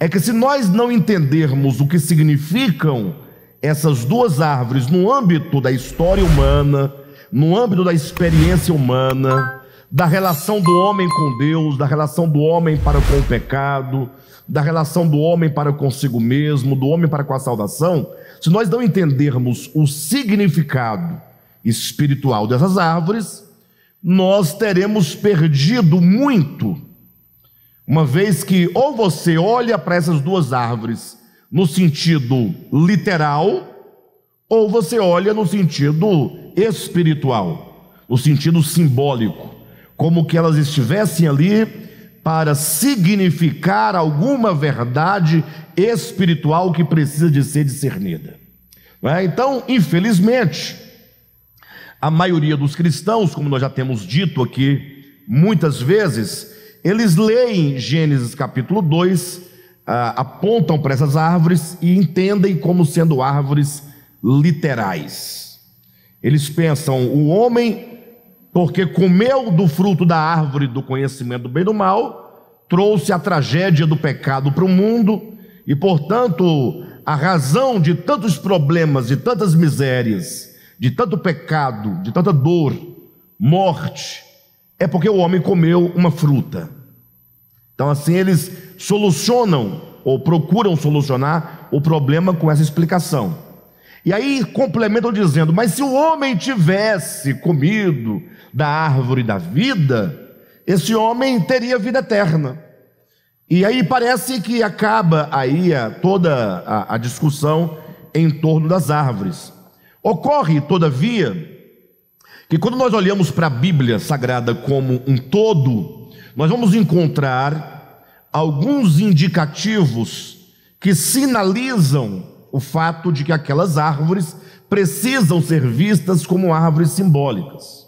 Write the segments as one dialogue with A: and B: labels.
A: é que se nós não entendermos o que significam essas duas árvores no âmbito da história humana, no âmbito da experiência humana, da relação do homem com Deus, da relação do homem para com o pecado, da relação do homem para consigo mesmo, do homem para com a salvação, se nós não entendermos o significado espiritual dessas árvores, nós teremos perdido muito, uma vez que ou você olha para essas duas árvores no sentido literal, ou você olha no sentido espiritual, no sentido simbólico, como que elas estivessem ali para significar alguma verdade espiritual que precisa de ser discernida. Então, infelizmente, a maioria dos cristãos, como nós já temos dito aqui muitas vezes, eles leem Gênesis capítulo 2, apontam para essas árvores e entendem como sendo árvores literais. Eles pensam, o homem, porque comeu do fruto da árvore do conhecimento do bem e do mal, trouxe a tragédia do pecado para o mundo, e portanto a razão de tantos problemas, de tantas misérias, de tanto pecado, de tanta dor, morte, é porque o homem comeu uma fruta. Então assim eles solucionam ou procuram solucionar o problema com essa explicação. E aí complementam dizendo, mas se o homem tivesse comido da árvore da vida, esse homem teria vida eterna. E aí parece que acaba aí toda a discussão em torno das árvores. Ocorre, todavia, que quando nós olhamos para a Bíblia Sagrada como um todo, nós vamos encontrar alguns indicativos que sinalizam o fato de que aquelas árvores precisam ser vistas como árvores simbólicas.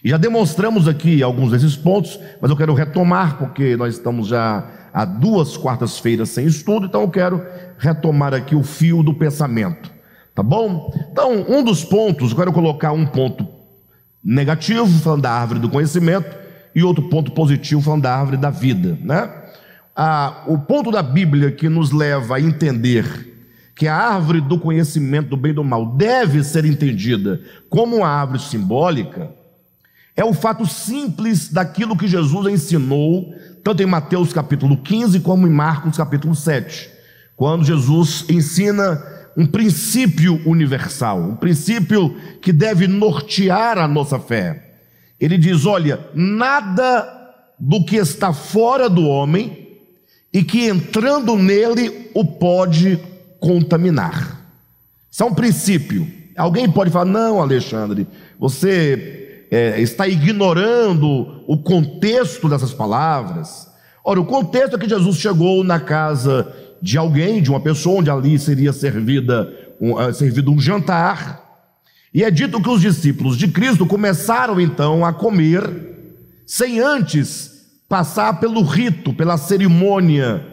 A: E já demonstramos aqui alguns desses pontos, mas eu quero retomar, porque nós estamos já há 2 quartas-feiras sem estudo, então eu quero retomar aqui o fio do pensamento, tá bom? Então, um dos pontos, eu quero colocar um ponto negativo, falando da árvore do conhecimento, e outro ponto positivo, falando da árvore da vida, né? O ponto da Bíblia que nos leva a entender que a árvore do conhecimento do bem e do mal deve ser entendida como uma árvore simbólica, é o fato simples daquilo que Jesus ensinou, tanto em Mateus capítulo 15, como em Marcos capítulo 7, quando Jesus ensina um princípio universal, um princípio que deve nortear a nossa fé. Ele diz, olha, nada do que está fora do homem e que entrando nele o pode contaminar. Isso é um princípio. Alguém pode falar, não, Alexandre, você está ignorando o contexto dessas palavras. Ora, o contexto é que Jesus chegou na casa de alguém, de uma pessoa, onde ali seria servido um jantar, e é dito que os discípulos de Cristo começaram então a comer, sem antes passar pelo rito, pela cerimônia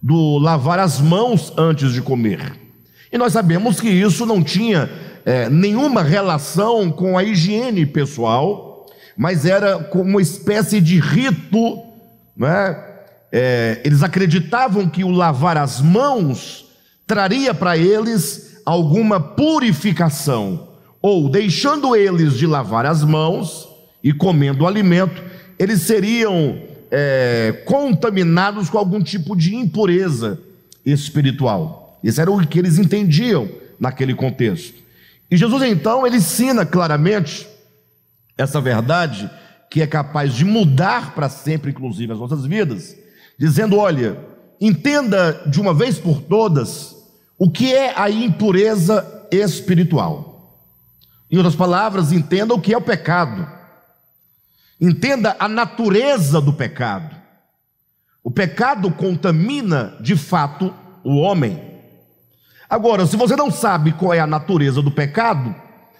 A: do lavar as mãos antes de comer. E nós sabemos que isso não tinha nenhuma relação com a higiene pessoal, mas era como uma espécie de rito, né? Eles acreditavam que o lavar as mãos traria para eles alguma purificação, ou deixando eles de lavar as mãos e comendo o alimento, eles seriam contaminados com algum tipo de impureza espiritual. Isso era o que eles entendiam naquele contexto. E Jesus então ele ensina claramente essa verdade que é capaz de mudar para sempre, inclusive, as nossas vidas, dizendo, olha, entenda de uma vez por todas o que é a impureza espiritual. Em outras palavras, entenda o que é o pecado. Entenda a natureza do pecado. O pecado contamina, de fato, o homem. Agora, se você não sabe qual é a natureza do pecado,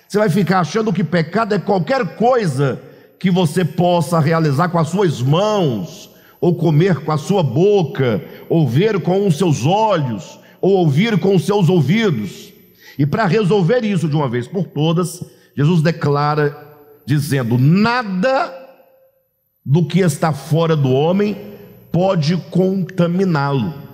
A: você vai ficar achando que pecado é qualquer coisa que você possa realizar com as suas mãos, ou comer com a sua boca, ou ver com os seus olhos, ou ouvir com os seus ouvidos. E para resolver isso de uma vez por todas, Jesus declara dizendo, nada do que está fora do homem pode contaminá-lo.